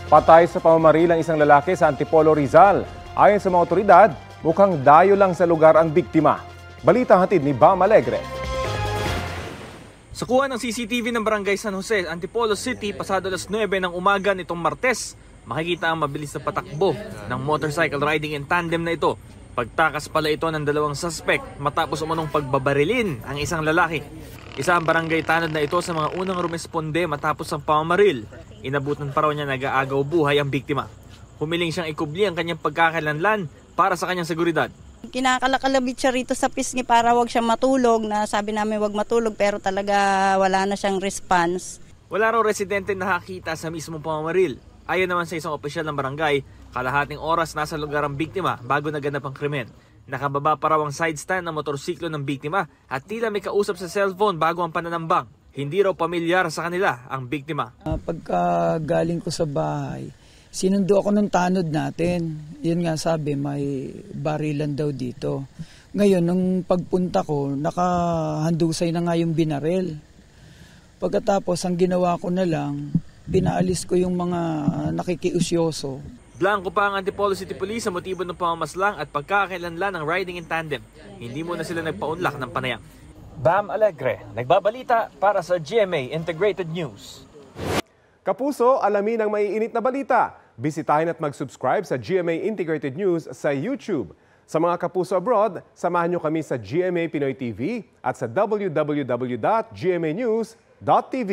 Patay sa pamamaril ang isang lalaki sa Antipolo, Rizal. Ayon sa mga otoridad, mukhang dayo lang sa lugar ang biktima. Balita hatid ni Bam Alegre. Sa kuha ng CCTV ng Barangay San Jose, Antipolo City, pasado alas 9 ng umaga nitong Martes, makikita ang mabilis na patakbo ng motorcycle riding in tandem na ito. Pagtakas pala ito ng dalawang suspect matapos umanong pagbabarilin ang isang lalaki. Isa ang barangay tanod na ito sa mga unang rumesponde matapos ang pamamaril. Inabutan pa raw niya nag-aagaw buhay ang biktima. Humiling siyang ikubli ang kanyang pagkakalanlan para sa kanyang seguridad. Kinakalakalabit siya rito sa pisngi para wag siya matulog, na sabi namin wag matulog pero talaga wala na siyang response. Wala raw residente nakakita sa mismong pamamaril. Ayon naman sa isang opisyal ng barangay, kalahating oras nasa lugar ang biktima bago naganap ang krimen. Nakababa pa raw ang side stand ng motorsiklo ng biktima at tila may kausap sa cellphone bago ang pananambang. Hindi raw pamilyar sa kanila ang biktima. Pagka galing ko sa bahay, sinundo ako ng tanod natin. Yun nga sabi, may barilan daw dito. Ngayon, nung pagpunta ko, nakahandusay na nga yung binaril. Pagkatapos, ang ginawa ko na lang, pinaalis ko yung mga nakikiusyoso. Blanco pa ang Antipolo City Police sa motibo ng pamamaslang at pagkakakilanlan ng riding in tandem. Hindi muna sila nagpaunlak ng panayam. Bam Alegre, nagbabalita para sa GMA Integrated News. Kapuso, alamin ang maiinit na balita. Bisitahin at mag-subscribe sa GMA Integrated News sa YouTube. Sa mga kapuso abroad, samahan nyo kami sa GMA Pinoy TV at sa www.gmanews.tv.